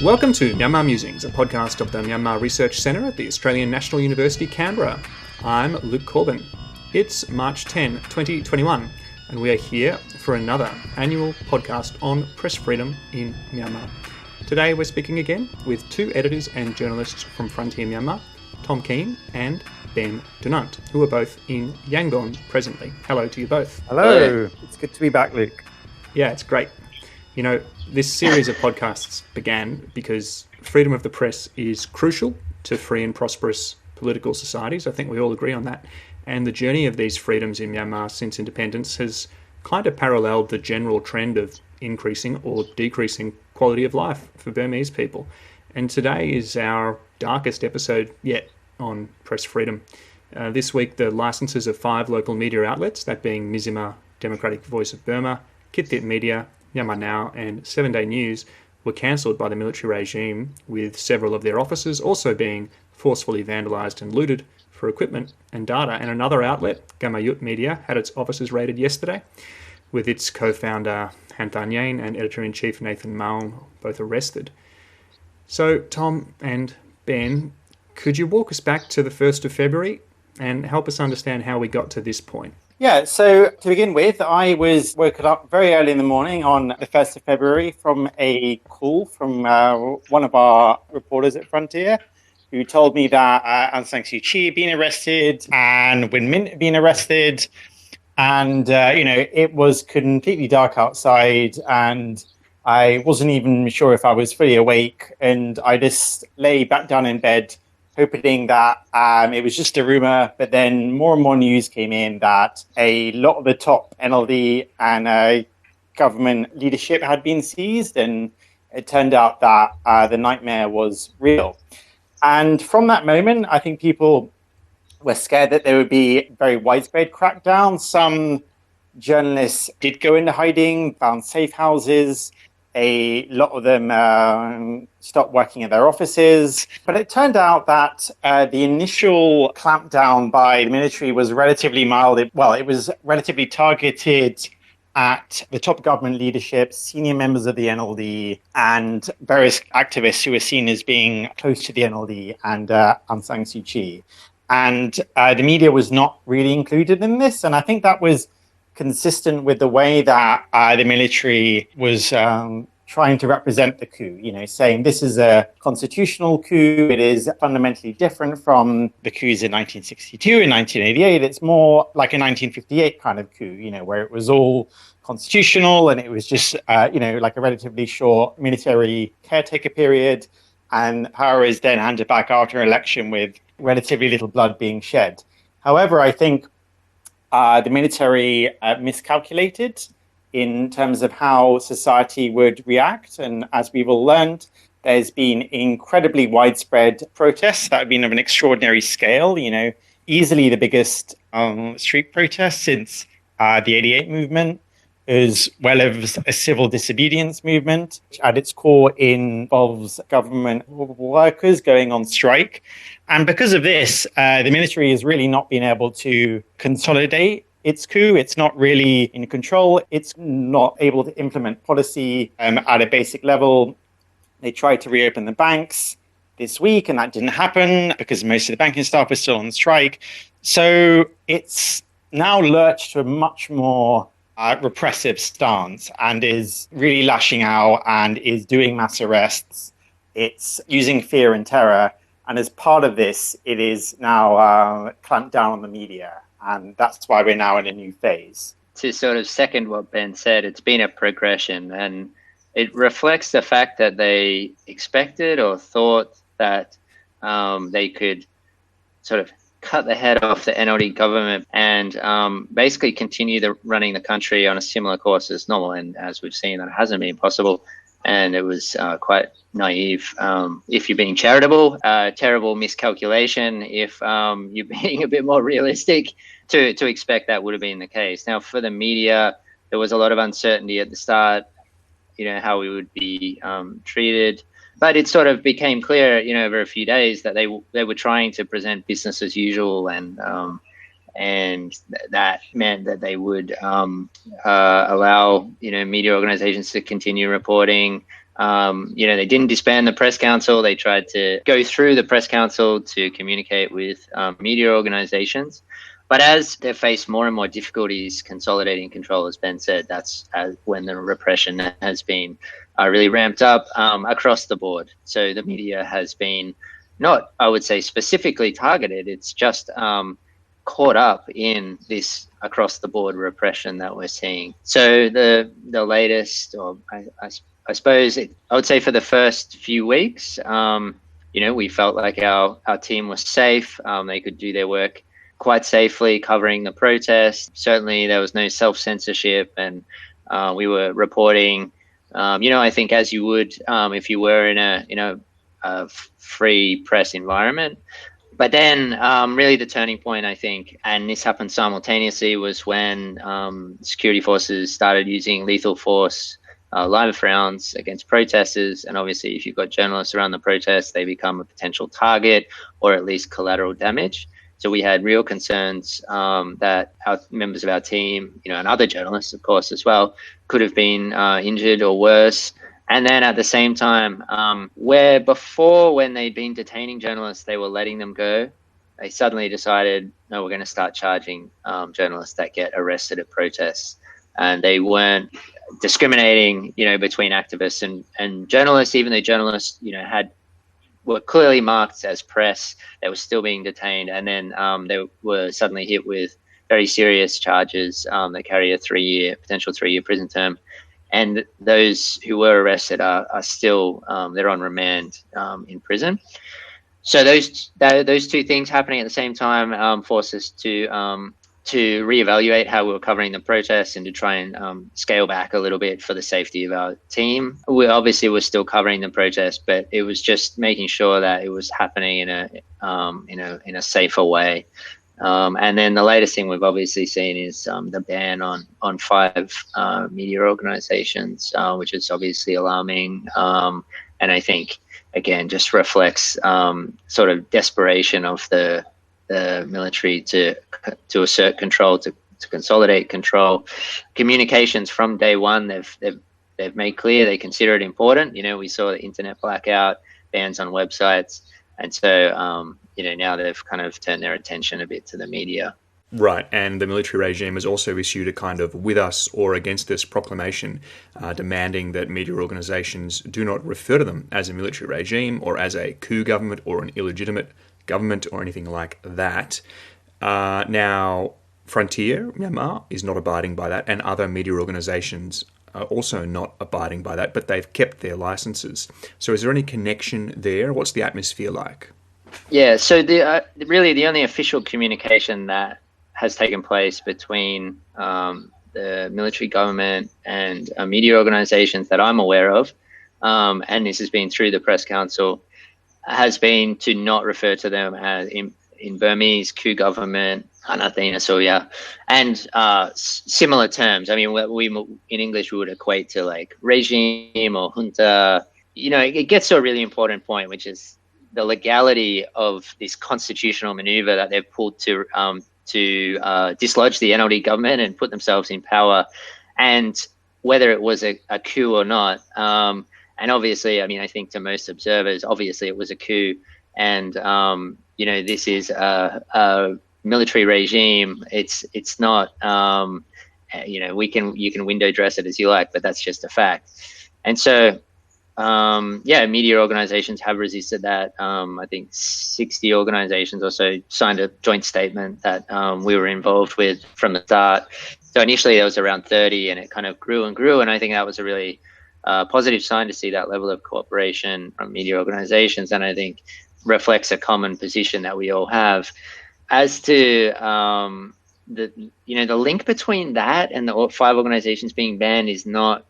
Welcome to Myanmar Musings, a podcast of the Myanmar Research Centre at the Australian National University, Canberra. I'm Luke Corbin. It's March 10, 2021, and we are here for another annual podcast on press freedom in Myanmar. Today we're speaking again with two editors and journalists from Frontier Myanmar, Tom Kean and Ben Dunant, who are both in Yangon presently. Hello to you both. Hello. It's good to be back, Luke. Yeah, it's great. You know, this series of podcasts began because freedom of the press is crucial to free and prosperous political societies. I think we all agree on that. And the journey of these freedoms in Myanmar since independence has kind of paralleled the general trend of increasing or decreasing quality of life for Burmese people. And today is our darkest episode yet on press freedom. This week, the licenses of 5 local media outlets, that being Mizima, Democratic Voice of Burma, Kitvit Media, Myanmar Now and 7 Day News, were cancelled by the military regime, with several of their offices also being forcefully vandalised and looted for equipment and data. And another outlet, Gamayut Media, had its offices raided yesterday, with its co-founder Han Tan Yen and editor-in-chief Nathan Maung both arrested. So, Tom and Ben, could you walk us back to the 1st of February and help us understand how we got to this point? Yeah, so to begin with, I was woken up very early in the morning on the 1st of February from a call from one of our reporters at Frontier, who told me that Aung San Suu Kyi had been arrested and Win Myint had been arrested. And, it was completely dark outside and I wasn't even sure if I was fully awake. And I just lay back down in bed, hoping that it was just a rumor, but then more and more news came in that a lot of the top NLD and government leadership had been seized, and it turned out that the nightmare was real. And from that moment, I think people were scared that there would be very widespread crackdown. Some journalists did go into hiding, found safe houses. A lot of them stopped working at their offices. But it turned out that the initial clampdown by the military was relatively mild. It was relatively targeted at the top government leadership, senior members of the NLD, and various activists who were seen as being close to the NLD and Aung San Suu Kyi. And the media was not really included in this. And I think that was consistent with the way that the military was trying to represent the coup, saying this is a constitutional coup. It is fundamentally different from the coups in 1962 and 1988. It's more like a 1958 kind of coup, where it was all constitutional and it was just, like a relatively short military caretaker period. And power is then handed back after an election with relatively little blood being shed. However, I think the military miscalculated in terms of how society would react. And as we've all learned, there's been incredibly widespread protests that have been of an extraordinary scale, easily the biggest street protest since the 88 movement, as well as a civil disobedience movement, which at its core involves government workers going on strike. And because of this, the military has really not been able to consolidate its coup. It's not really in control. It's not able to implement policy at a basic level. They tried to reopen the banks this week, and that didn't happen because most of the banking staff was still on strike. So it's now lurched to a much more repressive stance and is really lashing out and is doing mass arrests. It's using fear and terror. And as part of this, it is now clamped down on the media. And that's why we're now in a new phase. To sort of second what Ben said, it's been a progression, and it reflects the fact that they expected or thought that they could sort of cut the head off the NLD government and basically continue running the country on a similar course as normal. And as we've seen, that hasn't been possible. And it was quite naive. If you're being charitable, terrible miscalculation. If you're being a bit more realistic, to expect that would have been the case. Now, for the media, there was a lot of uncertainty at the start, how we would be treated. But it sort of became clear, over a few days that they were trying to present business as usual, and that meant that they would allow media organizations to continue reporting, They didn't disband the press council. They tried to go through the press council to communicate with media organizations. But as they faced more and more difficulties consolidating control, as Ben said, that's when the repression has been really ramped up across the board. So the media has been not, I would say, specifically targeted. It's just caught up in this across the board repression that we're seeing. So the latest, or I suppose I would say for the first few weeks, we felt like our team was safe. They could do their work quite safely covering the protest. Certainly there was no self-censorship, and we were reporting, I think as you would if you were in a free press environment. But then really the turning point, I think, and this happened simultaneously, was when security forces started using lethal force, live rounds against protesters. And obviously if you've got journalists around the protest, they become a potential target or at least collateral damage. So we had real concerns that our members of our team, and other journalists, of course, as well, could have been injured or worse. And then at the same time, where before, when they'd been detaining journalists, they were letting them go, they suddenly decided, no, we're going to start charging journalists that get arrested at protests. And they weren't discriminating, between activists and journalists, even though journalists, were clearly marked as press. They were still being detained, and then they were suddenly hit with very serious charges that carry a potential 3-year prison term. And those who were arrested are still they're on remand in prison. So those two things happening at the same time forced us to reevaluate how we were covering the protests and to try and scale back a little bit for the safety of our team. We obviously were still covering the protest, but it was just making sure that it was happening in a safer way. And then the latest thing we've obviously seen is the ban on 5 media organizations, which is obviously alarming. And I think, again, just reflects sort of desperation of the military to assert control, to consolidate control. Communications from day one, they've made clear they consider it important. We saw the internet blackout, bans on websites, and so now they've kind of turned their attention a bit to the media. Right, and the military regime has also issued a kind of with us or against us proclamation demanding that media organisations do not refer to them as a military regime or as a coup government or an illegitimate government or anything like that. Now, Frontier, Myanmar, is not abiding by that, and other media organisations are also not abiding by that, but they've kept their licences. So is there any connection there? What's the atmosphere like? Yeah, so really the only official communication that has taken place between the military government and media organisations that I'm aware of, and this has been through the press council, has been to not refer to them as in Burmese coup government, Anathena Soya, and similar terms. I mean, we in English we would equate to like regime or junta. It gets to a really important point, which is the legality of this constitutional maneuver that they've pulled to dislodge the NLD government and put themselves in power, and whether it was a coup or not. And obviously, I mean, I think to most observers, obviously it was a coup, and this is a military regime. It's not. You can window dress it as you like, but that's just a fact. And so, media organizations have resisted that. I think 60 organizations or so signed a joint statement that we were involved with from the start. So initially there was around 30, and it kind of grew and grew, and I think that was a really positive sign to see that level of cooperation from media organizations, and I think reflects a common position that we all have. As to the link between that and the 5 organizations being banned it's not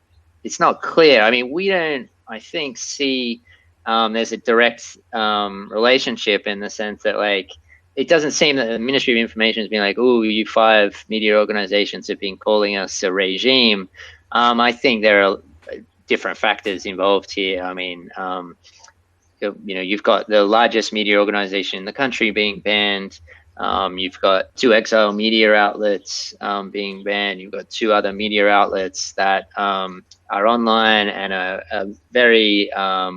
clear. I mean, we don't, I think, see there's a direct relationship in the sense that, like, it doesn't seem that the Ministry of Information has been like, oh, you 5 media organizations have been calling us a regime. I think there are different factors involved here. I mean, you've got the largest media organization in the country being banned. You've got 2 exile media outlets being banned. You've got 2 other media outlets that are are online and are very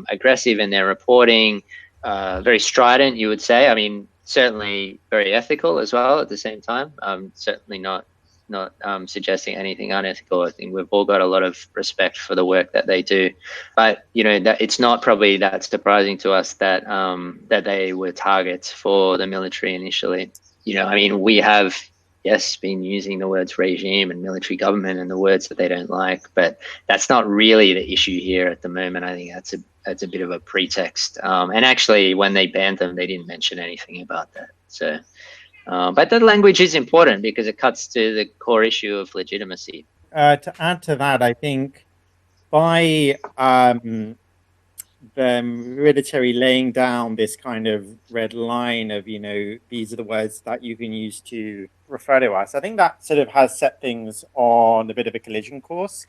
aggressive in their reporting, very strident, you would say. I mean, certainly very ethical as well at the same time. Certainly not suggesting anything unethical. I think we've all got a lot of respect for the work that they do, but that it's not probably that surprising to us that that they were targets for the military initially. I mean, we have been using the words regime and military government and the words that they don't like, but that's not really the issue here at the moment. I think that's a bit of a pretext. And actually, when they banned them, they didn't mention anything about that. So. But the language is important because it cuts to the core issue of legitimacy. To add to that, I think by the military laying down this kind of red line of, these are the words that you can use to refer to us, I think that sort of has set things on a bit of a collision course.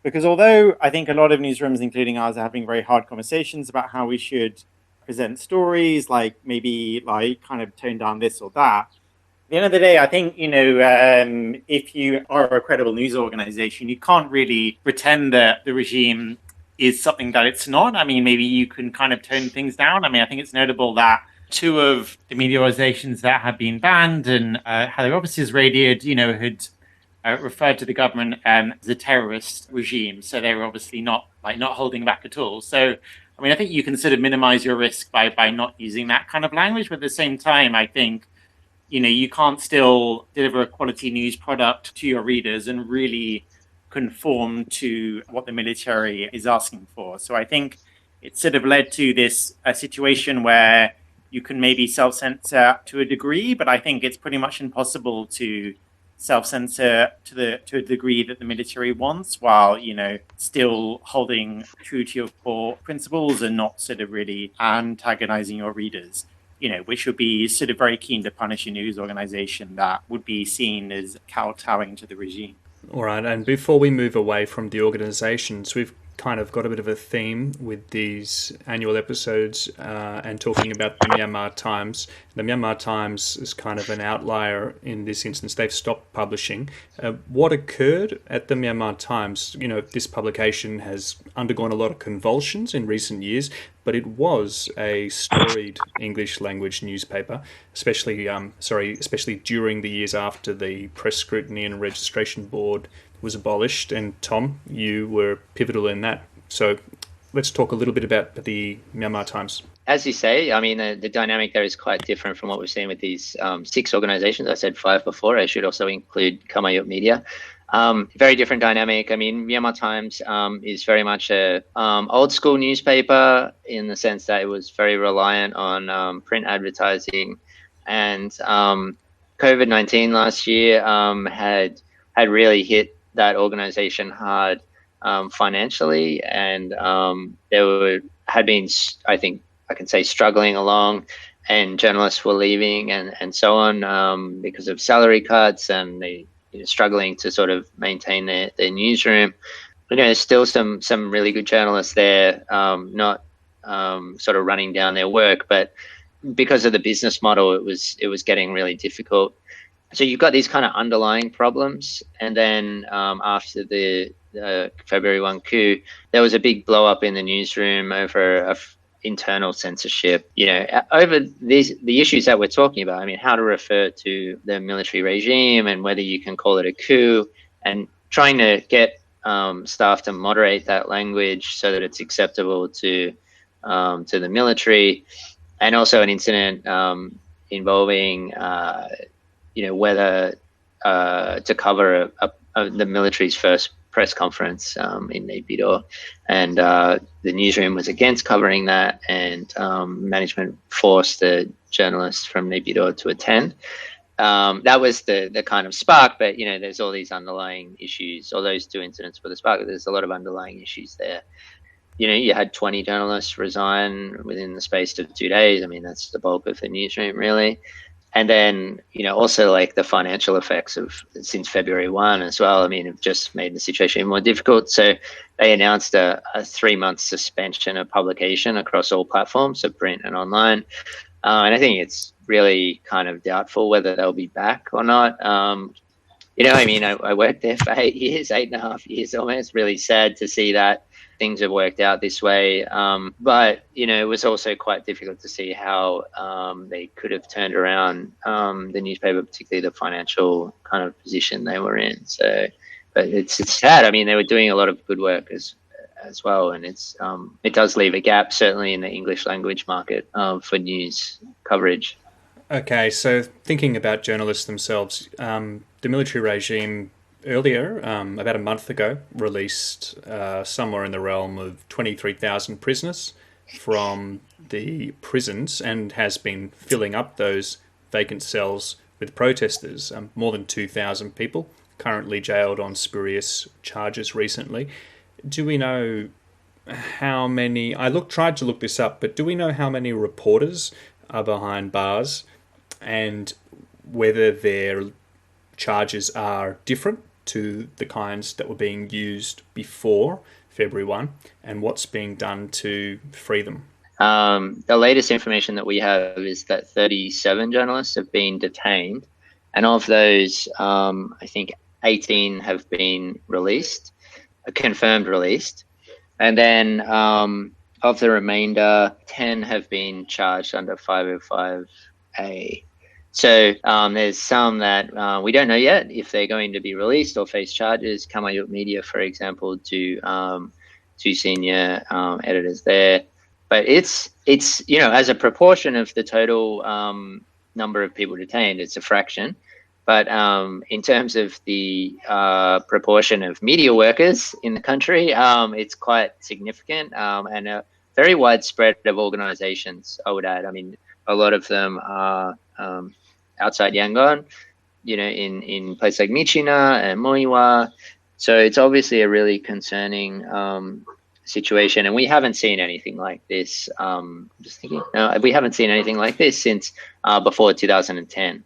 Because although I think a lot of newsrooms, including ours, are having very hard conversations about how we should present stories, like maybe kind of tone down this or that. At the end of the day, I think, if you are a credible news organization, you can't really pretend that the regime is something that it's not. I mean, maybe you can kind of tone things down. I mean, I think it's notable that two of the media organizations that have been banned and had their offices radioed, had referred to the government as a terrorist regime. So they were obviously not holding back at all. So, I mean, I think you can sort of minimize your risk by not using that kind of language. But at the same time, I think, you can't still deliver a quality news product to your readers and really conform to what the military is asking for. So I think it's sort of led to this situation where you can maybe self-censor to a degree, but I think it's pretty much impossible to self-censor to a degree that the military wants, while still holding true to your core principles and not sort of really antagonizing your readers, which would be sort of very keen to punish a news organization that would be seen as kowtowing to the regime. All right, and before we move away from the organizations, we've kind of got a bit of a theme with these annual episodes and talking about the Myanmar Times. The Myanmar Times is kind of an outlier in this instance. They've stopped publishing. What occurred at the Myanmar Times? This publication has undergone a lot of convulsions in recent years, but it was a storied English language newspaper, especially during the years after the Press Scrutiny and Registration Board was abolished. And Tom, you were pivotal in that. So let's talk a little bit about the Myanmar Times. As you say, I mean, the dynamic there is quite different from what we've seen with these 6 organizations. I said 5 before. I should also include Kamayut Media. Very different dynamic. I mean, Myanmar Times is very much a old school newspaper in the sense that it was very reliant on print advertising, and COVID-19 last year had really hit that organization hard financially, and had been, I think I can say, struggling along, and journalists were leaving and so on because of salary cuts, and they struggling to sort of maintain their newsroom. There's still some really good journalists there, not sort of running down their work, but because of the business model, it was getting really difficult. So you've got these kind of underlying problems, and then after the February 1 coup, there was a big blow up in the newsroom over internal censorship. Over the issues that we're talking about. I mean, how to refer to the military regime and whether you can call it a coup, and trying to get staff to moderate that language so that it's acceptable to the military, and also an incident involving whether to cover the military's first press conference in Naypyidaw, and the newsroom was against covering that, and management forced the journalists from Naypyidaw to attend. That was the kind of spark, but there's all these underlying issues. All those 2 incidents were the spark. There's a lot of underlying issues there. You had 20 journalists resign within the space of 2 days. I mean, that's the bulk of the newsroom, really. And then, also like the financial effects of since February 1 as well. I mean, have just made the situation even more difficult. So they announced a 3-month suspension of publication across all platforms, so print and online. And I think it's really kind of doubtful whether they'll be back or not. I mean, I worked there for 8.5 years almost. Really sad to see that things have worked out this way. But, it was also quite difficult to see how they could have turned around the newspaper, particularly the financial kind of position they were in. So, but it's sad. I mean, they were doing a lot of good work as well. And it does leave a gap, certainly in the English language market for news coverage. Okay, so thinking about journalists themselves, the military regime earlier, about a month ago, released somewhere in the realm of 23,000 prisoners from the prisons and has been filling up those vacant cells with protesters. More than 2,000 people currently jailed on spurious charges recently. Do we know how many? Tried to look this up, but do we know how many reporters are behind bars and whether their charges are different to the kinds that were being used before February 1 and what's being done to free them? The latest information that we have is that 37 journalists have been detained, and of those, I think 18 have been confirmed released, and then of the remainder, 10 have been charged under 505A. So there's some that we don't know yet if they're going to be released or face charges. Kamayut Media, for example, two senior editors there. But it's as a proportion of the total number of people detained, it's a fraction. But in terms of the proportion of media workers in the country, it's quite significant and a very widespread of organizations, I would add. I mean, a lot of them are outside Yangon, in places like Michina and Moiwa. So it's obviously a really concerning situation, and we haven't seen anything like this. We haven't seen anything like this since before 2010.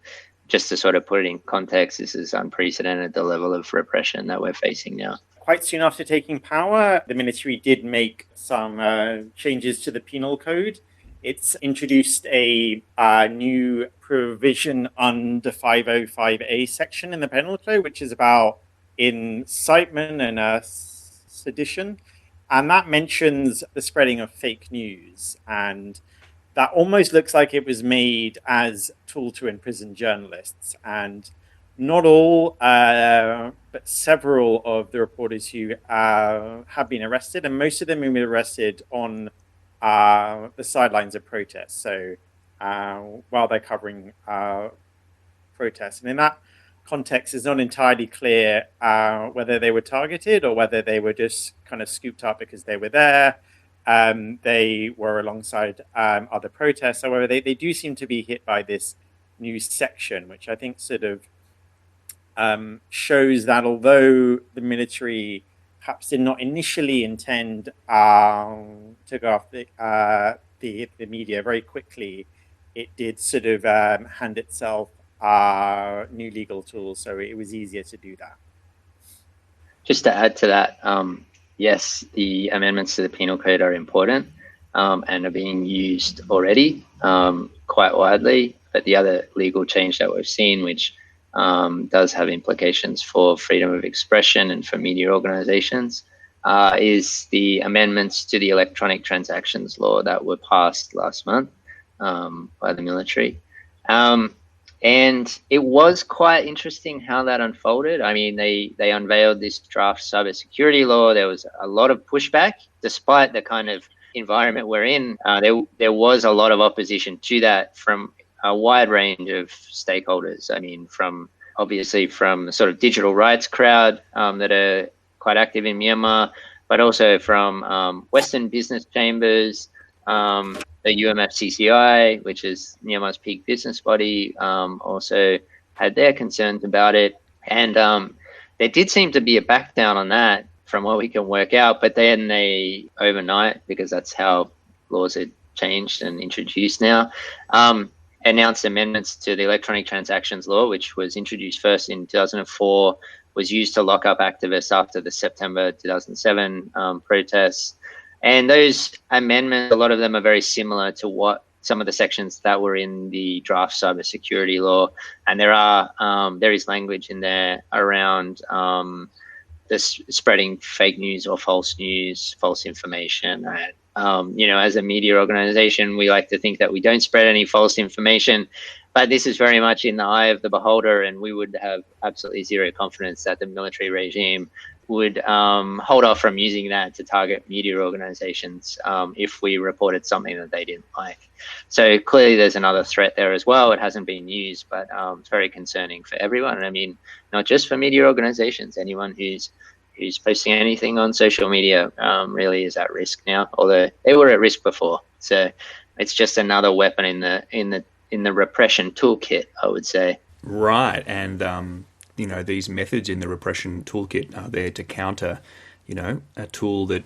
Just to sort of put it in context, this is unprecedented, the level of repression that we're facing now. Quite soon after taking power, the military did make some changes to the penal code. It's introduced a new provision under 505A section in the penal code, which is about incitement and sedition. And that mentions the spreading of fake news. And that almost looks like it was made as a tool to imprison journalists. And not all, but several of the reporters who have been arrested, and most of them have been arrested on the sidelines of protests. So while they're covering protests. And in that context, it's not entirely clear whether they were targeted or whether they were just kind of scooped up because they were there. They were alongside other protests. However, they do seem to be hit by this new section, which I think sort of shows that although the military perhaps did not initially intend to go after the media very quickly, it did sort of hand itself new legal tools, so it was easier to do that. Just to add to that, yes, the amendments to the penal code are important and are being used already quite widely. But the other legal change that we've seen, which does have implications for freedom of expression and for media organizations, is the amendments to the electronic transactions law that were passed last month by the military. And it was quite interesting how that unfolded. I mean, they unveiled this draft cybersecurity law. There was a lot of pushback, despite the kind of environment we're in. There was a lot of opposition to that from a wide range of stakeholders. I mean, obviously from the sort of digital rights crowd that are quite active in Myanmar, but also from Western business chambers, the UMFCCI, which is Myanmar's peak business body, also had their concerns about it. And there did seem to be a back down on that from what we can work out. But then they overnight, because that's how laws are changed and introduced now, announced amendments to the electronic transactions law, which was introduced first in 2004, was used to lock up activists after the September 2007 protests. And those amendments, a lot of them are very similar to what some of the sections that were in the draft cybersecurity law, and there is language in there around this spreading fake news or false news, false information. And, as a media organization, we like to think that we don't spread any false information, but this is very much in the eye of the beholder, and we would have absolutely zero confidence that the military regime would hold off from using that to target media organizations if we reported something that they didn't like. So clearly there's another threat there as well. It hasn't been used, but it's very concerning for everyone. And I mean, not just for media organizations, anyone who's posting anything on social media really is at risk now, although they were at risk before. So it's just another weapon in the repression toolkit, I would say. Right, and these methods in the repression toolkit are there to counter, a tool that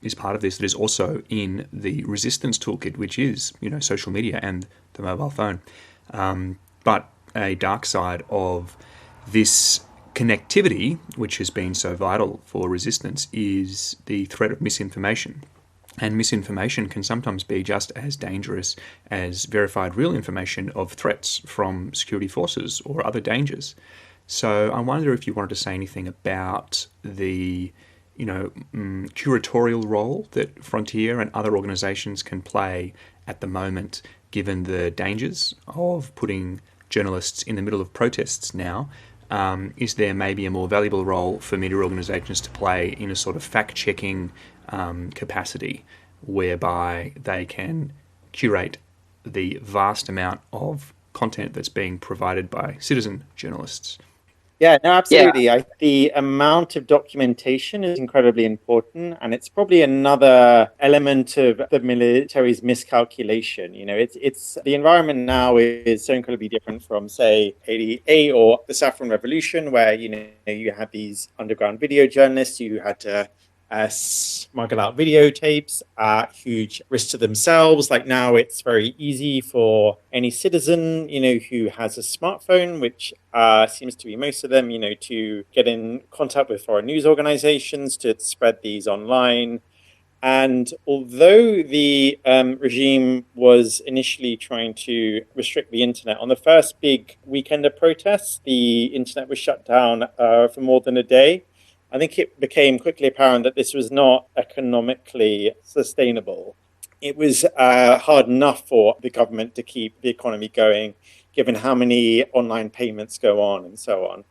is part of this that is also in the resistance toolkit, which is, social media and the mobile phone. But a dark side of this connectivity, which has been so vital for resistance, is the threat of misinformation. And misinformation can sometimes be just as dangerous as verified real information of threats from security forces or other dangers. So I wonder if you wanted to say anything about the, curatorial role that Frontier and other organisations can play at the moment, given the dangers of putting journalists in the middle of protests now. Is there maybe a more valuable role for media organisations to play in a sort of fact-checking capacity, whereby they can curate the vast amount of content that's being provided by citizen journalists? Yeah, no, absolutely. Yeah. The amount of documentation is incredibly important, and it's probably another element of the military's miscalculation. It's the environment now is so incredibly different from, say, 88 or the Saffron Revolution, where you had these underground video journalists who had to smuggle out videotapes at huge risk to themselves. Like now, it's very easy for any citizen, who has a smartphone, which seems to be most of them, to get in contact with foreign news organizations to spread these online. And although the regime was initially trying to restrict the internet, on the first big weekend of protests, the internet was shut down for more than a day. I think it became quickly apparent that this was not economically sustainable. It was hard enough for the government to keep the economy going, given how many online payments go on and so on.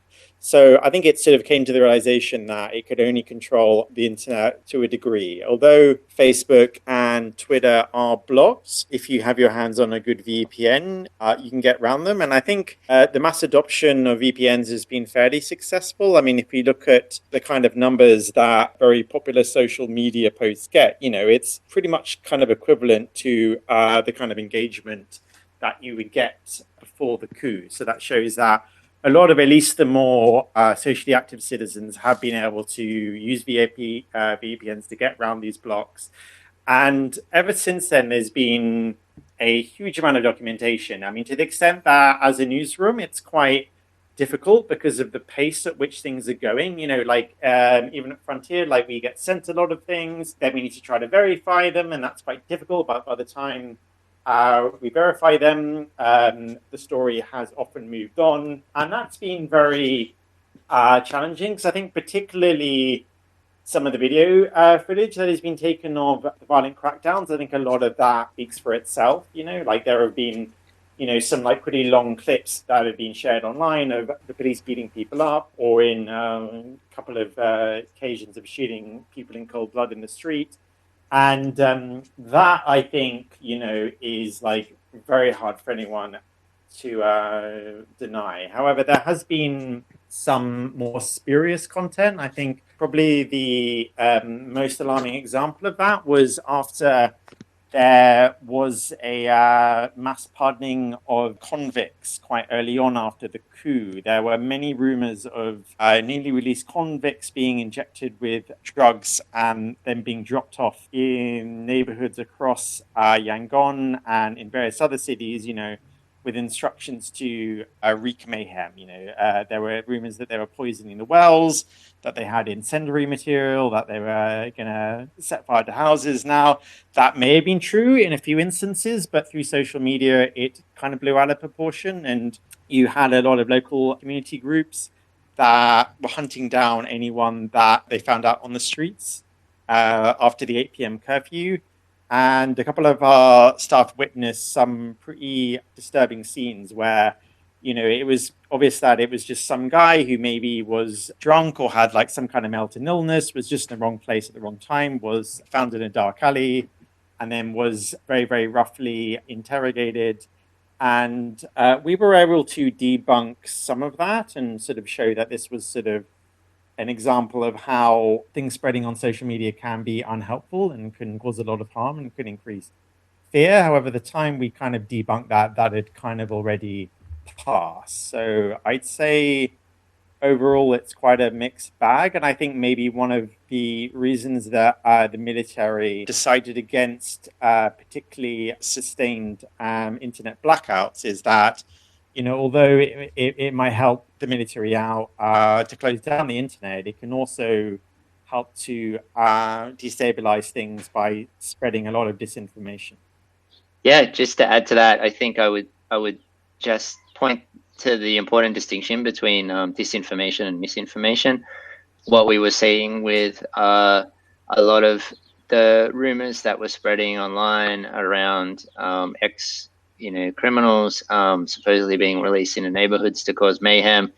So I think it sort of came to the realization that it could only control the internet to a degree. Although Facebook and Twitter are blocked, if you have your hands on a good VPN, you can get around them. And I think the mass adoption of VPNs has been fairly successful. I mean, if you look at the kind of numbers that very popular social media posts get, it's pretty much kind of equivalent to the kind of engagement that you would get before the coup. So that shows that a lot of at least the more socially active citizens have been able to use VPNs to get around these blocks. And ever since then, there's been a huge amount of documentation. I mean, to the extent that as a newsroom, it's quite difficult because of the pace at which things are going. Even at Frontier, we get sent a lot of things, then we need to try to verify them, and that's quite difficult. But by the time we verify them, the story has often moved on. And that's been very challenging, because I think particularly some of the video footage that has been taken of the violent crackdowns, I think a lot of that speaks for itself. There have been, some pretty long clips that have been shared online of the police beating people up, or in a couple of occasions of shooting people in cold blood in the street. And that, I think, is very hard for anyone to deny. However, there has been some more spurious content. I think probably the most alarming example of that was after there was a mass pardoning of convicts quite early on after the coup. There were many rumors of newly released convicts being injected with drugs and then being dropped off in neighborhoods across Yangon and in various other cities, with instructions to wreak mayhem. There were rumors that they were poisoning the wells, that they had incendiary material, that they were going to set fire to houses. Now, that may have been true in a few instances, but through social media, it kind of blew out of proportion. And you had a lot of local community groups that were hunting down anyone that they found out on the streets after the 8 p.m. curfew. And a couple of our staff witnessed some pretty disturbing scenes where, it was obvious that it was just some guy who maybe was drunk or had like some kind of mental illness, was just in the wrong place at the wrong time, was found in a dark alley, and then was very, very roughly interrogated. And we were able to debunk some of that and sort of show that this was sort of an example of how things spreading on social media can be unhelpful and can cause a lot of harm and could increase fear. However, the time we kind of debunked that had kind of already passed. So I'd say overall it's quite a mixed bag. And I think maybe one of the reasons that the military decided against particularly sustained internet blackouts is that, although it might help the military out to close down the internet, it can also help to destabilize things by spreading a lot of disinformation. Yeah, just to add to that, I think I would just point to the important distinction between disinformation and misinformation. What we were seeing with a lot of the rumors that were spreading online around criminals supposedly being released into neighborhoods to cause mayhem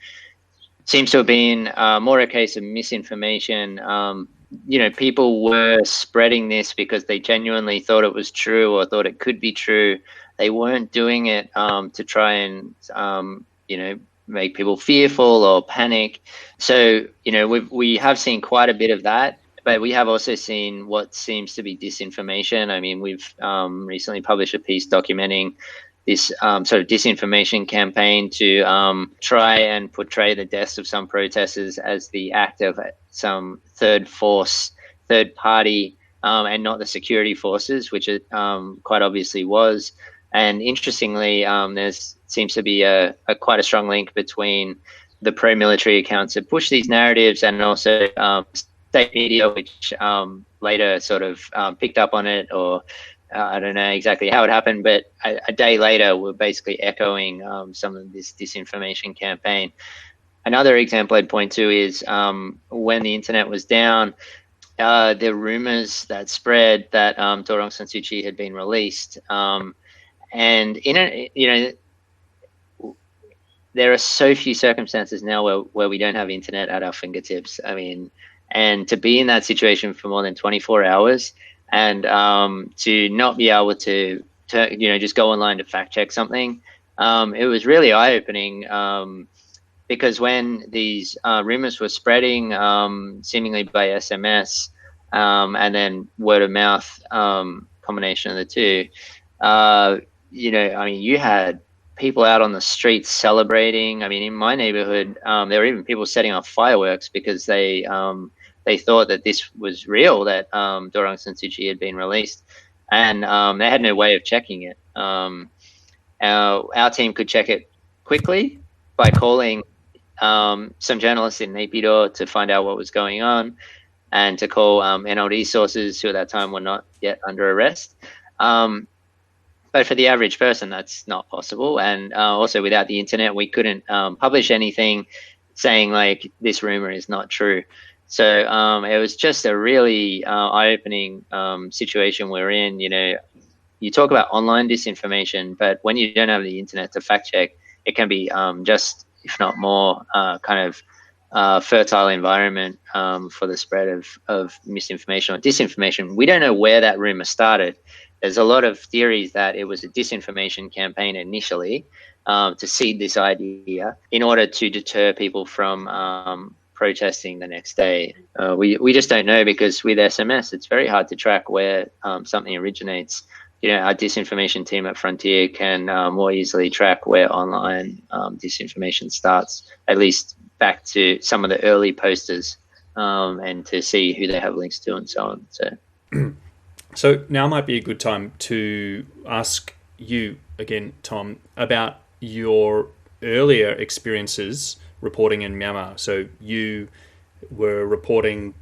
seems to have been more a case of misinformation. People were spreading this because they genuinely thought it was true or thought it could be true. They weren't doing it to try and make people fearful or panic. So we have seen quite a bit of that. But we have also seen what seems to be disinformation. I mean, we've recently published a piece documenting this sort of disinformation campaign to try and portray the deaths of some protesters as the act of some third party, and not the security forces, which it quite obviously was. And interestingly, there seems to be quite a strong link between the pro-military accounts that push these narratives and also state media, which later sort of picked up on it, or I don't know exactly how it happened, but a day later, we're basically echoing some of this disinformation campaign. Another example I'd point to is when the internet was down, there were rumors that spread that Daw Aung San Suu Kyi had been released. And there are so few circumstances now where we don't have internet at our fingertips. I mean, and to be in that situation for more than 24 hours and to not be able to just go online to fact check something, it was really eye-opening, because when these rumors were spreading, seemingly by SMS and then word of mouth, combination of the two, you had people out on the streets celebrating. I mean, in my neighborhood, there were even people setting off fireworks because they thought that this was real, that Daw Aung San Suu Kyi had been released, and they had no way of checking it. Our team could check it quickly by calling some journalists in Naypyidaw to find out what was going on, and to call NLD sources who at that time were not yet under arrest. But for the average person, that's not possible. And also without the internet, we couldn't publish anything saying like this rumor is not true. So it was just a really eye-opening situation we're in. You talk about online disinformation, but when you don't have the internet to fact check, it can be just, if not more, kind of fertile environment for the spread of misinformation or disinformation. We don't know where that rumor started. There's a lot of theories that it was a disinformation campaign initially to seed this idea in order to deter people from protesting the next day. We just don't know, because with SMS, it's very hard to track where something originates. Our disinformation team at Frontier can more easily track where online disinformation starts, at least back to some of the early posters, and to see who they have links to and so on. So now might be a good time to ask you, again, Tom, about your earlier experiences reporting in Myanmar. So you were reporting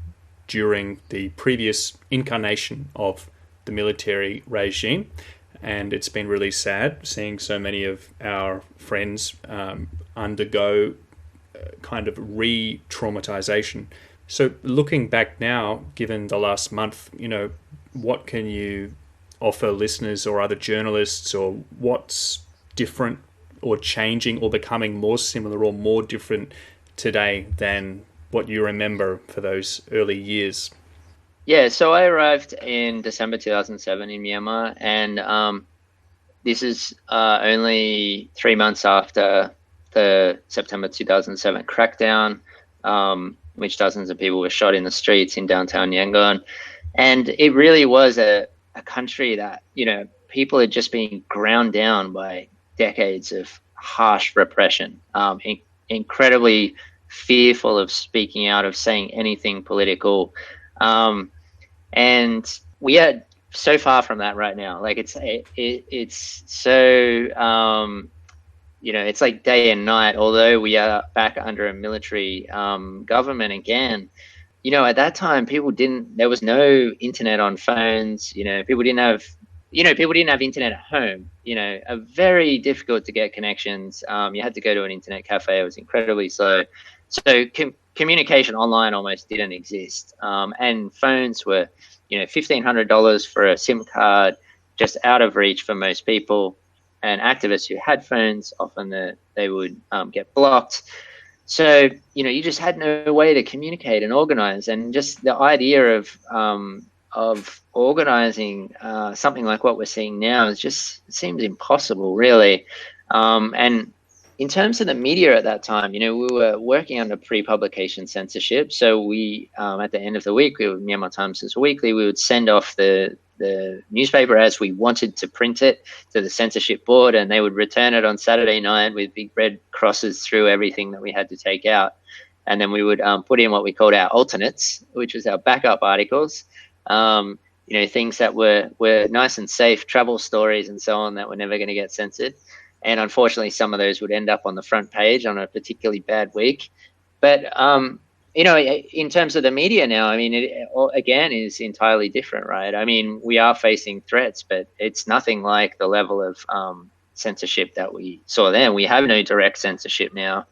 during the previous incarnation of the military regime, and it's been really sad seeing so many of our friends undergo kind of re-traumatization. So looking back now, given the last month, what can you offer listeners or other journalists, or what's different or changing or becoming more similar or more different today than what you remember for those early years? Yeah, so I arrived in December 2007 in Myanmar, and this is only 3 months after the September 2007 crackdown, which dozens of people were shot in the streets in downtown Yangon. And it really was a country that, people had just been ground down by decades of harsh repression, incredibly fearful of speaking out, of saying anything political. And we are so far from that right now. Like it's so, it's like day and night, although we are back under a military government again. At that time, there was no internet on phones, people didn't have internet at home, very difficult to get connections. You had to go to an internet cafe. It was incredibly slow. So communication online almost didn't exist. And phones were, $1,500 for a SIM card, just out of reach for most people. And activists who had phones, often they would get blocked. So, you just had no way to communicate and organize. And just the idea of organizing something like what we're seeing now seems impossible, really. And in terms of the media at that time, we were working under pre-publication censorship. So we, at the end of the week, Myanmar Times is weekly, we would send off the newspaper as we wanted to print it to the censorship board, and they would return it on Saturday night with big red crosses through everything that we had to take out. And then we would put in what we called our alternates, which was our backup articles, things that were nice and safe, travel stories and so on that were never going to get censored. And unfortunately, some of those would end up on the front page on a particularly bad week. But in terms of the media now, it again is entirely different, right? We are facing threats, but it's nothing like the level of censorship that we saw then. We have no direct censorship now.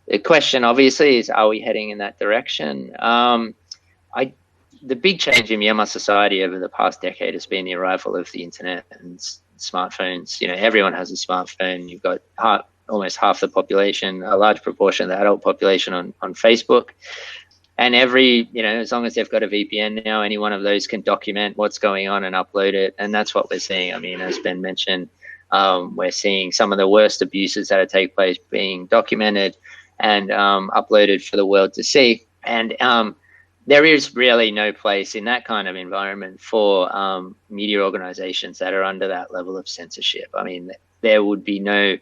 The question, obviously, is, are we heading in that direction? The big change in Myanmar society over the past decade has been the arrival of the internet and smartphones. Everyone has a smartphone. You've got almost half the population, a large proportion of the adult population on Facebook. And as long as they've got a VPN now, any one of those can document what's going on and upload it. And that's what we're seeing. As Ben mentioned, we're seeing some of the worst abuses that take place being documented and uploaded for the world to see. And there is really no place in that kind of environment for media organizations that are under that level of censorship. There would be no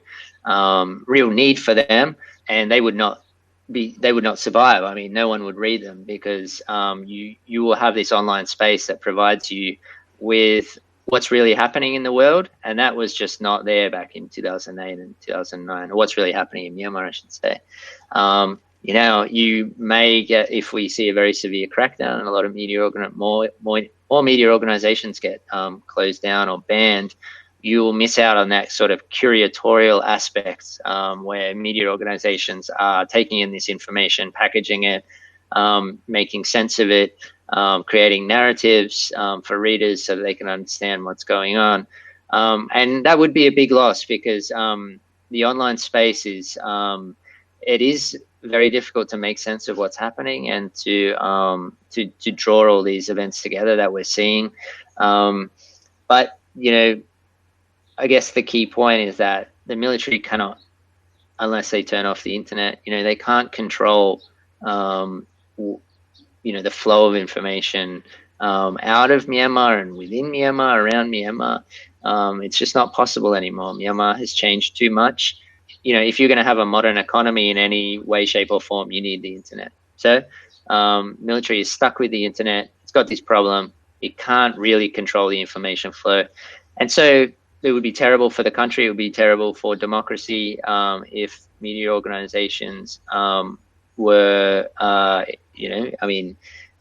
real need for them, and they would not survive. No one would read them, because you will have this online space that provides you with what's really happening in the world, and that was just not there back in 2008 and 2009, or what's really happening in Myanmar, I should say. You may get, if we see a very severe crackdown and a lot of more media organizations get closed down or banned, you will miss out on that sort of curatorial aspect, where media organizations are taking in this information, packaging it, making sense of it, creating narratives for readers so that they can understand what's going on. And that would be a big loss, because the online space is very difficult to make sense of what's happening and to draw all these events together that we're seeing. But I guess the key point is that the military cannot, unless they turn off the internet, they can't control, the flow of information out of Myanmar and within Myanmar, around Myanmar. It's just not possible anymore. Myanmar has changed too much. If you're going to have a modern economy in any way, shape or form, you need the internet. So military is stuck with the internet. It's got this problem. It can't really control the information flow. And so it would be terrible for the country. It would be terrible for democracy if media organizations were,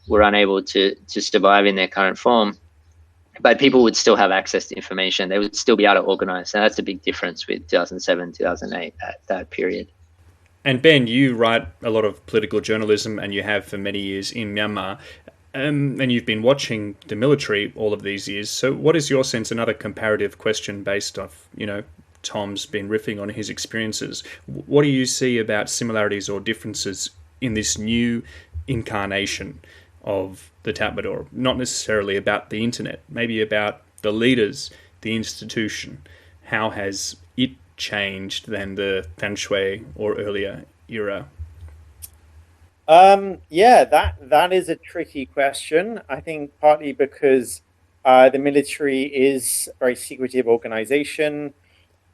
were unable to survive in their current form. But people would still have access to information. They would still be able to organize. And that's a big difference with 2007, 2008, that period. And Ben, you write a lot of political journalism, and you have for many years in Myanmar. And you've been watching the military all of these years. So what is your sense, another comparative question based off, Tom's been riffing on his experiences. What do you see about similarities or differences in this new incarnation of the Tatmadaw? Not necessarily about the internet, maybe about the leaders, the institution. How has it changed than the Than Shwe or earlier era? That is a tricky question. I think partly because the military is a very secretive organization.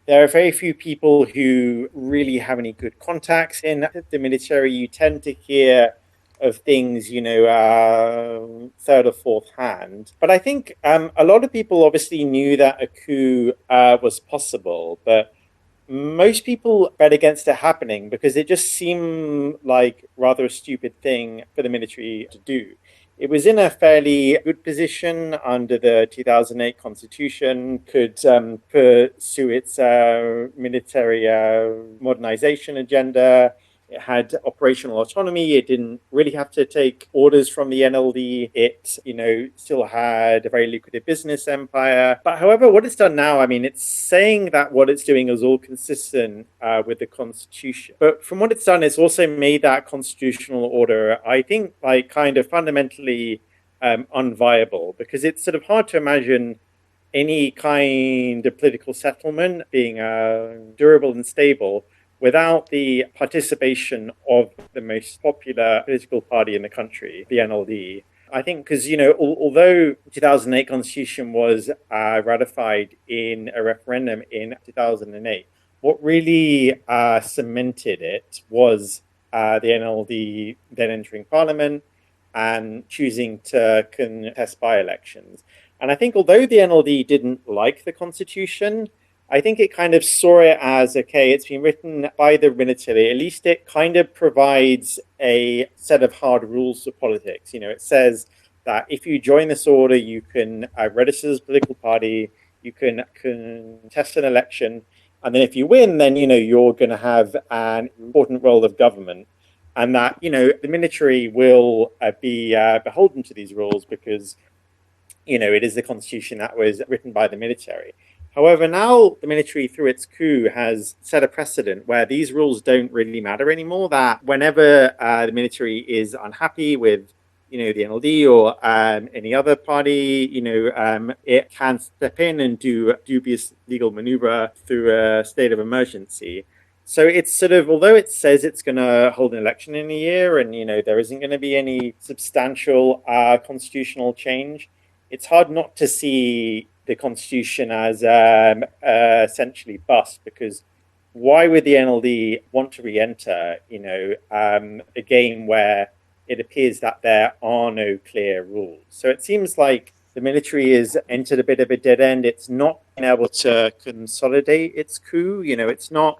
There are very few people who really have any good contacts in the military. You tend to hear of things, third or fourth hand. But I think a lot of people obviously knew that a coup was possible, but most people bet against it happening because it just seemed like rather a stupid thing for the military to do. It was in a fairly good position under the 2008 constitution, could pursue its military modernization agenda. It had operational autonomy. It didn't really have to take orders from the NLD. It, still had a very lucrative business empire. But however, what it's done now, it's saying that what it's doing is all consistent with the constitution. But from what it's done, it's also made that constitutional order, I think, kind of fundamentally unviable, because it's sort of hard to imagine any kind of political settlement being durable and stable without the participation of the most popular political party in the country, the NLD. I think because, although the 2008 constitution was ratified in a referendum in 2008, what really cemented it was the NLD then entering parliament and choosing to contest by-elections. And I think although the NLD didn't like the constitution, I think it kind of saw it as, okay, it's been written by the military. At least it kind of provides a set of hard rules for politics. It says that if you join this order, you can register as a political party, you can contest an election, and then if you win, then, you're going to have an important role of government. And that, the military will be beholden to these rules because, it is the constitution that was written by the military. However, now the military, through its coup, has set a precedent where these rules don't really matter anymore, that whenever the military is unhappy with, the NLD or any other party, it can step in and do dubious legal maneuver through a state of emergency. So it's sort of, although it says it's going to hold an election in a year and, there isn't going to be any substantial constitutional change, it's hard not to see the constitution as essentially bust, because why would the NLD want to re-enter, a game where it appears that there are no clear rules? So it seems like the military has entered a bit of a dead end. It's not been able to consolidate its coup. It's not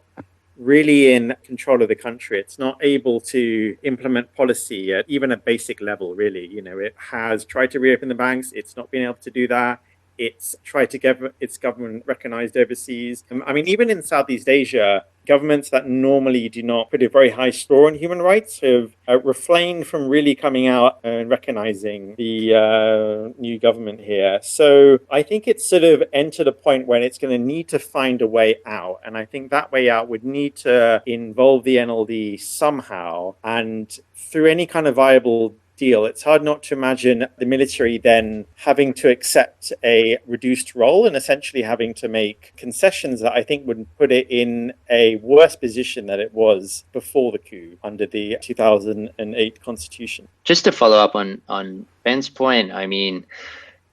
really in control of the country. It's not able to implement policy at even a basic level, really. It has tried to reopen the banks. It's not been able to do that. It's tried to get its government recognized overseas. Even in Southeast Asia, governments that normally do not put a very high score on human rights have refrained from really coming out and recognizing the new government here. So I think it's sort of entered a point where it's going to need to find a way out. And I think that way out would need to involve the NLD somehow. And through any kind of viable deal, it's hard not to imagine the military then having to accept a reduced role and essentially having to make concessions that I think would put it in a worse position than it was before the coup under the 2008 constitution. Just to follow up on Ben's point,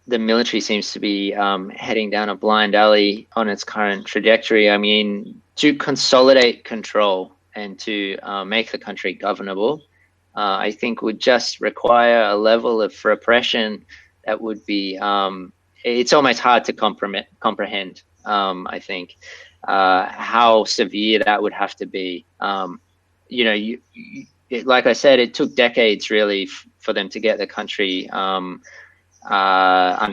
the military seems to be heading down a blind alley on its current trajectory. To consolidate control and to make the country governable, I think would just require a level of repression that would be, it's almost hard to comprehend. I think, how severe that would have to be. Like I said, it took decades really for them to get the country under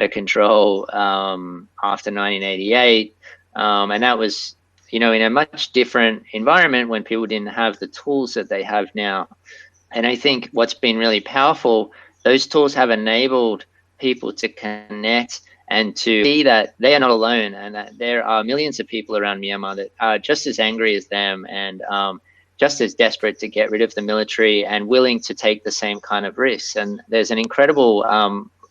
control after 1988. And that was, in a much different environment when people didn't have the tools that they have now. And I think what's been really powerful, those tools have enabled people to connect and to see that they are not alone, and that there are millions of people around Myanmar that are just as angry as them, and just as desperate to get rid of the military and willing to take the same kind of risks. And there's an incredible,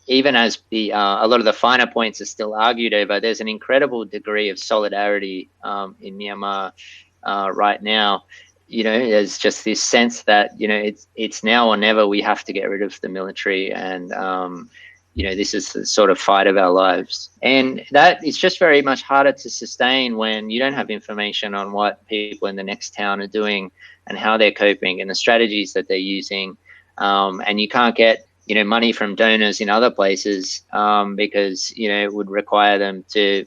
even as a lot of the finer points are still argued over, there's an incredible degree of solidarity in Myanmar right now. There's just this sense that it's now or never. We have to get rid of the military, and this is the sort of fight of our lives. And that is just very much harder to sustain when you don't have information on what people in the next town are doing and how they're coping and the strategies that they're using. And you can't get, money from donors in other places because, it would require them to,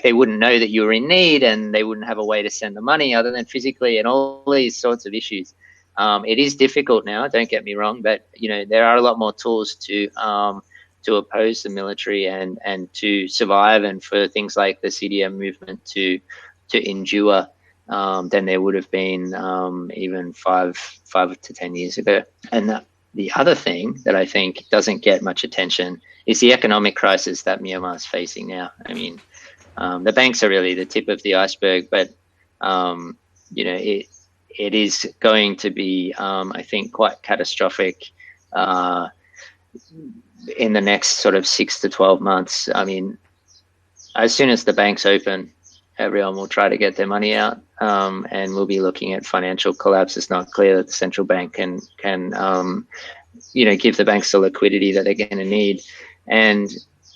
they wouldn't know that you were in need, and they wouldn't have a way to send the money other than physically, and all these sorts of issues. It is difficult now, don't get me wrong, but, there are a lot more tools to oppose the military and to survive, and for things like the CDM movement to endure than there would have been even 5 to 10 years ago. And the other thing that I think doesn't get much attention is the economic crisis that Myanmar is facing now. I mean, the banks are really the tip of the iceberg, but it is going to be, I think, quite catastrophic in the next sort of 6 to 12 months. I mean, as soon as the banks open, everyone will try to get their money out, and we'll be looking at financial collapse. It's not clear that the central bank can give the banks the liquidity that they're going to need. And,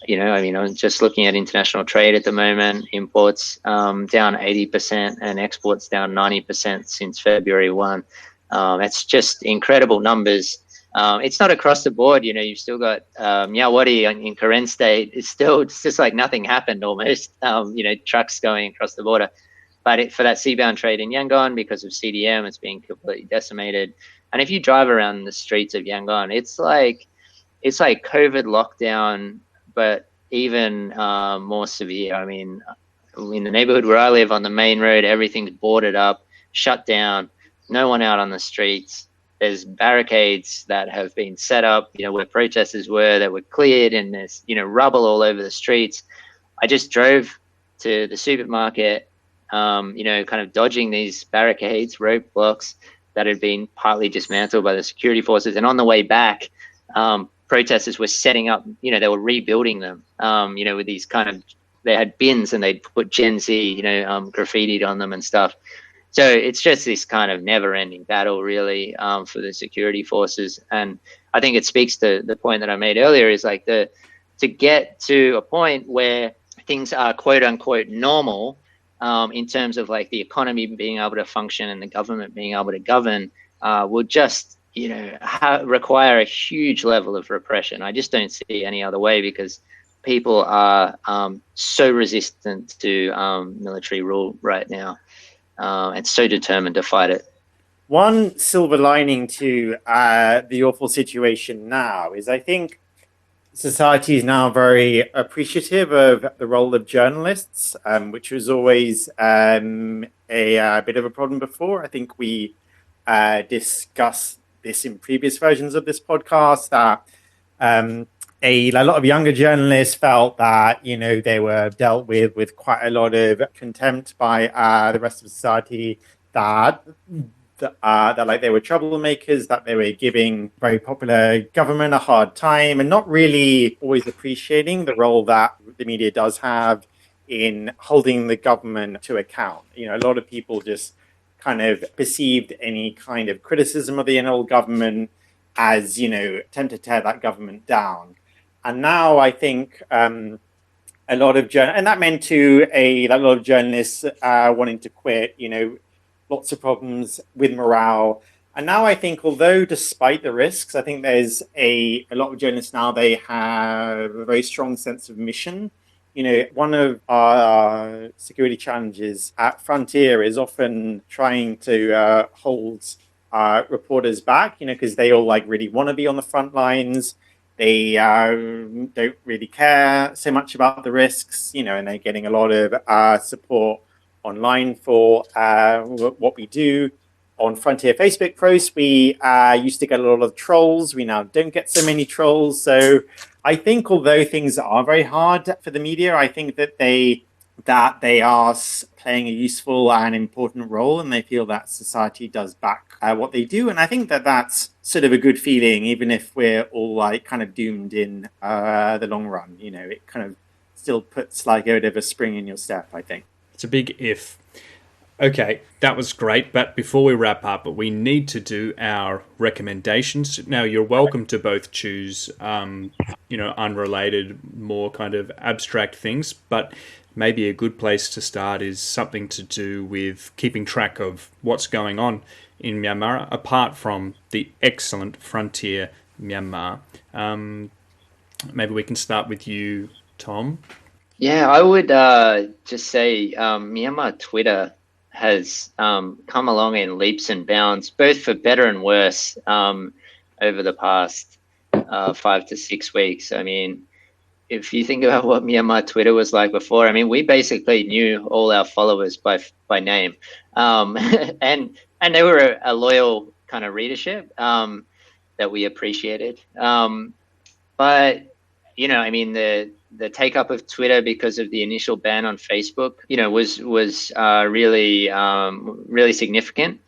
I'm just looking at international trade at the moment, imports down 80% and exports down 90% since February 1. It's just incredible numbers. It's not across the board. You've still got Myawaddy in Karen State. It's just like nothing happened almost. Trucks going across the border. But for that seabound trade in Yangon, because of CDM, it's being completely decimated. And if you drive around the streets of Yangon, it's like COVID lockdown, but even more severe. I mean, in the neighborhood where I live on the main road, everything's boarded up, shut down, no one out on the streets. There's barricades that have been set up, where protesters were, that were cleared, and there's, rubble all over the streets. I just drove to the supermarket, kind of dodging these barricades, roadblocks that had been partly dismantled by the security forces. And on the way back, protesters were setting up, they were rebuilding them, with these they had bins and they'd put Gen Z, graffitied on them and stuff. So it's just this kind of never-ending battle, really, for the security forces. And I think it speaks to the point that I made earlier, is like to get to a point where things are quote-unquote normal, in terms of like the economy being able to function and the government being able to govern, will just, require a huge level of repression. I just don't see any other way, because people are so resistant to military rule right now. And so determined to fight it. One silver lining to the awful situation now is, I think, society is now very appreciative of the role of journalists, which was always a bit of a problem before. I think we discussed this in previous versions of this podcast, that a lot of younger journalists felt that, they were dealt with quite a lot of contempt by the rest of society, that like they were troublemakers, that they were giving very popular government a hard time, and not really always appreciating the role that the media does have in holding the government to account. A lot of people just kind of perceived any kind of criticism of the old government as, attempt to tear that government down. And now I think a lot of and that meant to a lot of journalists wanting to quit, lots of problems with morale. And now I think, although despite the risks, I think there's a lot of journalists now, they have a very strong sense of mission one of our security challenges at Frontier is often trying to hold reporters back, because they all really want to be on the front lines. They don't really care so much about the risks, and they're getting a lot of support online for what we do. On Frontier Facebook posts, we used to get a lot of trolls. We now don't get so many trolls. So I think although things are very hard for the media, I think that they are playing a useful and important role, and they feel that society does back what they do. And I think that that's sort of a good feeling, even if we're all kind of doomed in the long run. It kind of still puts a bit of a spring in your step, I think. It's a big if. Okay, that was great, but before we wrap up, we need to do our recommendations. Now, you're welcome to both choose, unrelated, more kind of abstract things, but maybe a good place to start is something to do with keeping track of what's going on in Myanmar, apart from the excellent Frontier Myanmar. Maybe we can start with you, Tom. Yeah, I would just say Myanmar Twitter has come along in leaps and bounds, both for better and worse, over the past 5 to 6 weeks. I mean, if you think about what Myanmar Twitter was like before, I mean, we basically knew all our followers by name, and they were a loyal kind of readership that we appreciated. But I mean, the take up of Twitter because of the initial ban on Facebook, was really significant.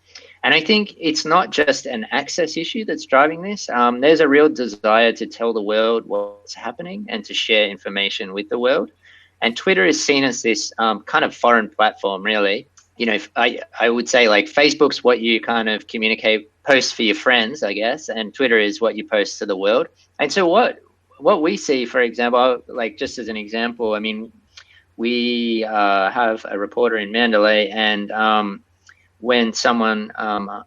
And I think it's not just an access issue that's driving this. There's a real desire to tell the world what's happening and to share information with the world. And Twitter is seen as this kind of foreign platform, really. If I would say Facebook's what you kind of post for your friends, I guess, and Twitter is what you post to the world. And so what we see, for example, just as an example, I mean, we have a reporter in Mandalay, and when someone, a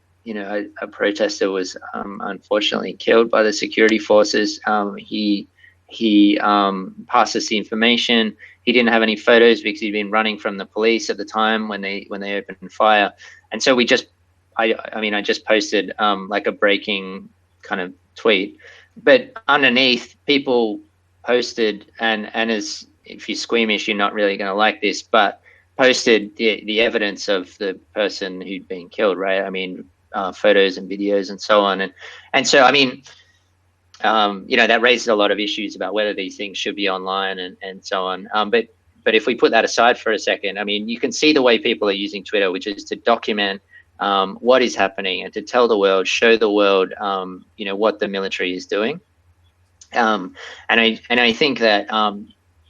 protester was unfortunately killed by the security forces, he passed us the information. He didn't have any photos because he'd been running from the police at the time when they opened fire, and so I just posted a breaking kind of tweet. But underneath, people posted, and as if you're squeamish, you're not really going to like this, but posted the evidence of the person who'd been killed, right? I mean, photos and videos and so on. And so, I mean, that raises a lot of issues about whether these things should be online and so on. But if we put that aside for a second, I mean, you can see the way people are using Twitter, which is to document what is happening and to tell the world, show the world, what the military is doing. And I think that,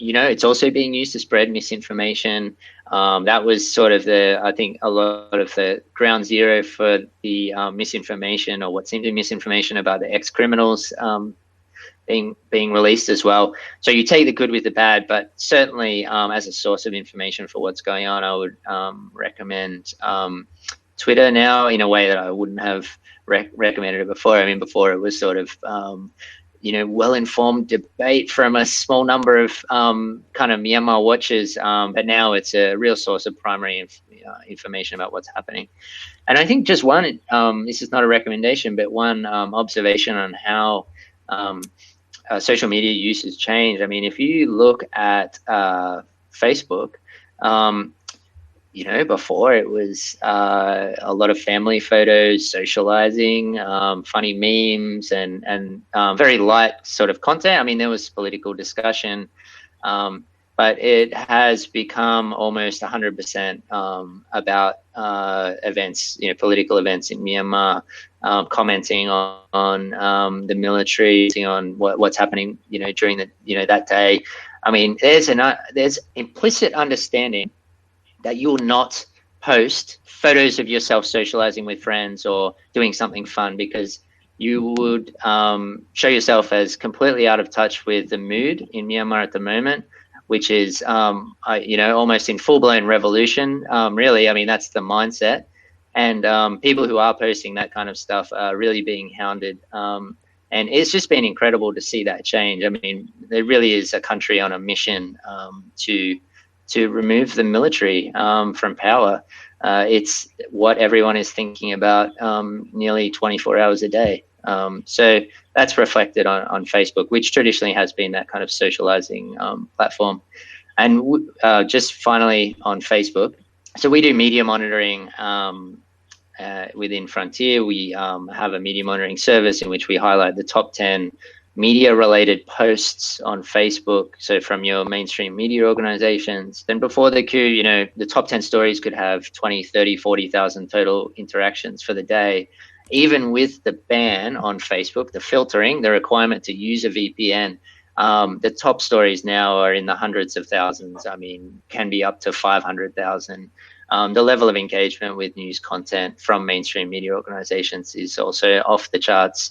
it's also being used to spread misinformation. That was sort of I think a lot of the ground zero for the misinformation, or what seemed to be misinformation about the ex-criminals being released as well. So you take the good with the bad, but certainly as a source of information for what's going on, I would recommend Twitter now in a way that I wouldn't have recommended it before. I mean, before it was sort of, well-informed debate from a small number of kind of Myanmar watchers, but now it's a real source of primary information about what's happening. And I think just one, this is not a recommendation, but one observation on how social media use has changed. I mean, if you look at Facebook, before it was a lot of family photos, socializing, funny memes, and very light sort of content. I mean, there was political discussion, but it has become almost 100% about events, political events in Myanmar, commenting on the military, on what's happening, during that day. I mean, there's implicit understanding that you'll not post photos of yourself socializing with friends or doing something fun, because you would show yourself as completely out of touch with the mood in Myanmar at the moment, which is, almost in full-blown revolution, really. I mean, that's the mindset. And people who are posting that kind of stuff are really being hounded And it's just been incredible to see that change. I mean, there really is a country on a mission to remove the military from power. It's what everyone is thinking about nearly 24 hours a day. So that's reflected on Facebook, which traditionally has been that kind of socializing platform. And just finally on Facebook, so we do media monitoring within Frontier. We have a media monitoring service in which we highlight the top 10 media-related posts on Facebook, so from your mainstream media organizations. Then before the coup, you know, the top 10 stories could have 20, 30, 40,000 total interactions for the day. Even with the ban on Facebook, the filtering, the requirement to use a VPN, the top stories now are in the hundreds of thousands. I mean, can be up to 500,000. The level of engagement with news content from mainstream media organizations is also off the charts,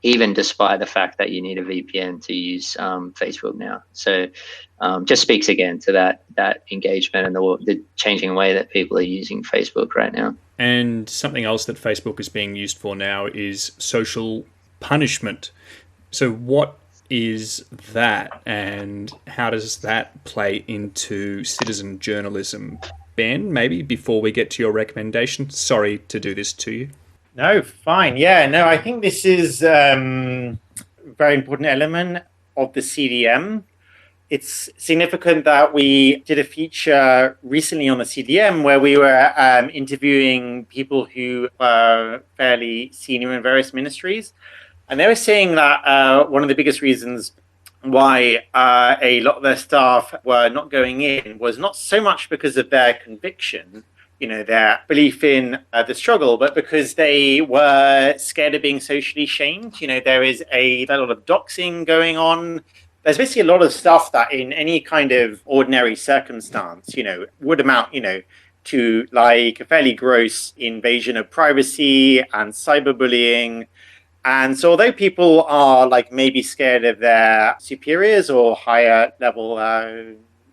even despite the fact that you need a VPN to use Facebook now. So just speaks again to that engagement and the changing way that people are using Facebook right now. And something else that Facebook is being used for now is social punishment. So what is that, and how does that play into citizen journalism? Ben, maybe before we get to your recommendation, sorry to do this to you. No, fine. Yeah, no, I think this is a very important element of the CDM. It's significant that we did a feature recently on the CDM where we were interviewing people who were fairly senior in various ministries. And they were saying that one of the biggest reasons why a lot of their staff were not going in was not so much because of their conviction, you know, their belief in the struggle, but because they were scared of being socially shamed. You know, there is a lot of doxing going on. There's basically a lot of stuff that in any kind of ordinary circumstance, you know, would amount, you know, to like a fairly gross invasion of privacy and cyberbullying. And so although people are like maybe scared of their superiors or higher level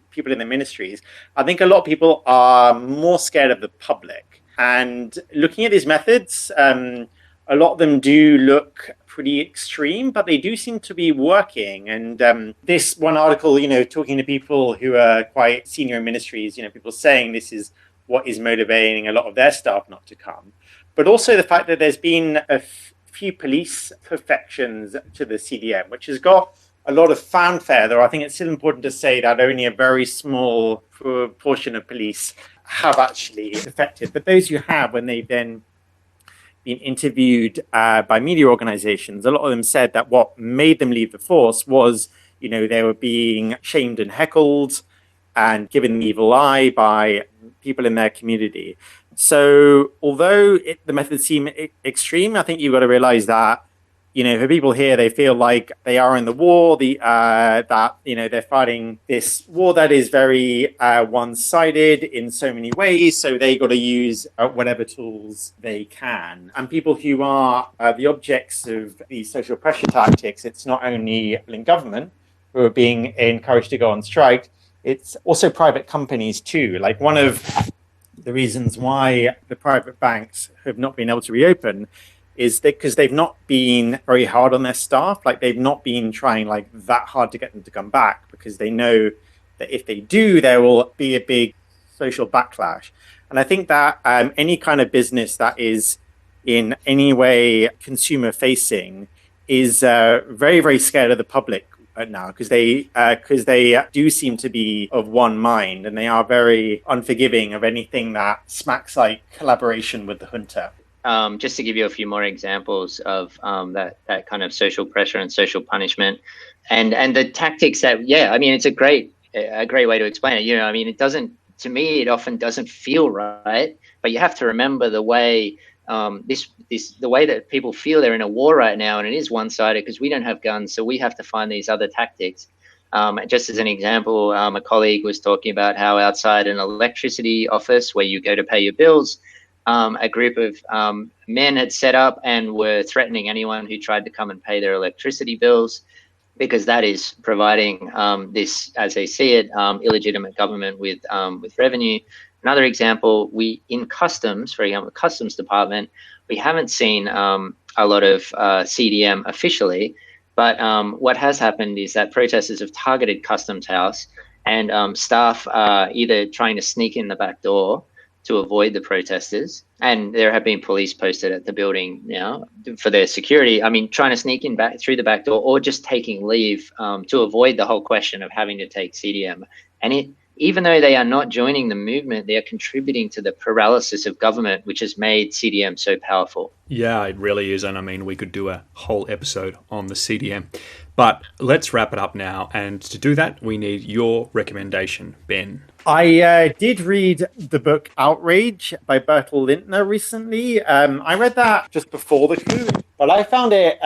people in the ministries, I think a lot of people are more scared of the public. And looking at these methods, a lot of them do look pretty extreme, but they do seem to be working. And this one article, you know, talking to people who are quite senior in ministries, you know, people saying this is what is motivating a lot of their staff not to come. But also the fact that there's been a few police perfections to the CDM, which has got a lot of fanfare, though I think it's still important to say that only a very small proportion of police have actually affected. But those who have, when they've then been interviewed by media organizations, a lot of them said that what made them leave the force was, you know, they were being shamed and heckled and given the evil eye by people in their community. So although the methods seem extreme, I think you've got to realize that, you know, for people here, they feel like they are in the war, that, you know, they're fighting this war that is very one-sided in so many ways. So they got to use whatever tools they can. And people who are the objects of these social pressure tactics, it's not only in government who are being encouraged to go on strike, it's also private companies too. Like one of the reasons why the private banks have not been able to reopen is because they've not been very hard on their staff. Like they've not been trying like that hard to get them to come back, because they know that if they do, there will be a big social backlash. And I think that any kind of business that is in any way consumer facing is very, very scared of the public now, because they do seem to be of one mind, and they are very unforgiving of anything that smacks like collaboration with the junta. Just to give you a few more examples of that kind of social pressure and social punishment, and the tactics that, yeah, I mean, it's a great way to explain it. You know, I mean, it often doesn't feel right, but you have to remember the way the way that people feel they're in a war right now, and it is one-sided because we don't have guns, so we have to find these other tactics. Just as an example, a colleague was talking about how outside an electricity office where you go to pay your bills, a group of men had set up and were threatening anyone who tried to come and pay their electricity bills, because that is providing this, as they see it, illegitimate government with revenue. Another example, in customs, for example, the customs department, we haven't seen a lot of CDM officially, but what has happened is that protesters have targeted Customs House, and staff are either trying to sneak in the back door to avoid the protesters, and there have been police posted at the building now for their security. I mean, trying to sneak in back through the back door, or just taking leave to avoid the whole question of having to take CDM. And even though they are not joining the movement, they are contributing to the paralysis of government, which has made CDM so powerful. Yeah, it really is. And I mean, we could do a whole episode on the CDM. But let's wrap it up now. And to do that, we need your recommendation, Ben. I did read the book Outrage by Bertel Lintner recently. I read that just before the coup, but I found it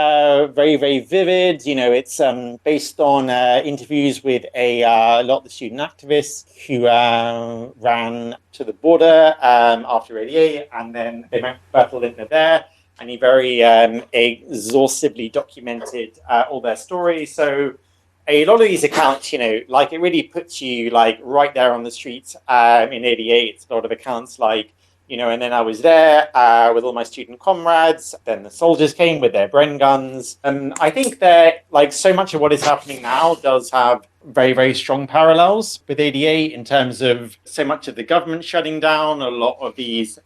very, very vivid. You know, it's based on interviews with a lot of the student activists who ran to the border after '88, and then they met Bertel Lintner there, and he very exhaustively documented all their stories. So a lot of these accounts, you know, like it really puts you like right there on the streets in '88. It's a lot of accounts like, you know, and then I was there with all my student comrades. Then the soldiers came with their Bren guns. And I think that like so much of what is happening now does have very, very strong parallels with '88 in terms of so much of the government shutting down, a lot of these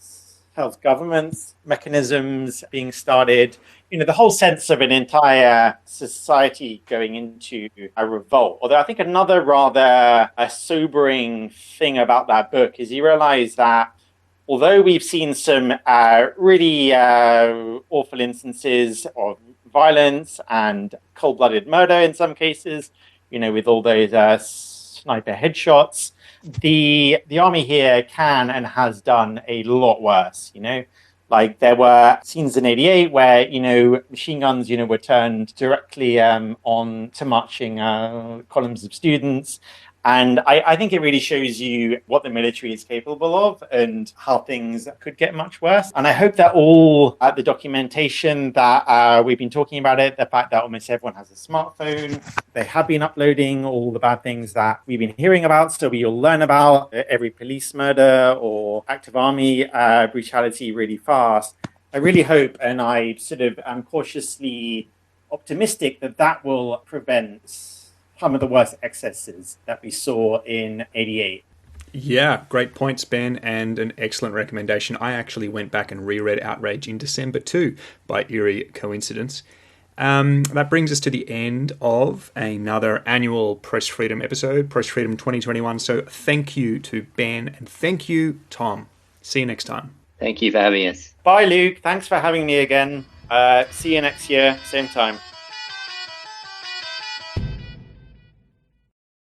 self-governance mechanisms being started, you know, the whole sense of an entire society going into a revolt. Although I think another rather sobering thing about that book is you realize that although we've seen some really awful instances of violence and cold-blooded murder in some cases, you know, with all those sniper headshots, the army here can and has done a lot worse, you know. Like there were scenes in '88 where, you know, machine guns, you know, were turned directly on to marching columns of students. And I think it really shows you what the military is capable of and how things could get much worse. And I hope that all the documentation that we've been talking about it, the fact that almost everyone has a smartphone, they have been uploading all the bad things that we've been hearing about. So we'll learn about every police murder or active army brutality really fast. I really hope, and I sort of am cautiously optimistic that that will prevent some of the worst excesses that we saw in '88. Yeah, great points, Ben, and an excellent recommendation. I actually went back and reread Outrage in December too, by eerie coincidence. That brings us to the end of another annual Press Freedom episode, Press Freedom 2021. So thank you to Ben and thank you, Tom. See you next time. Thank you for having us. Bye, Luke. Thanks for having me again. See you next year, same time.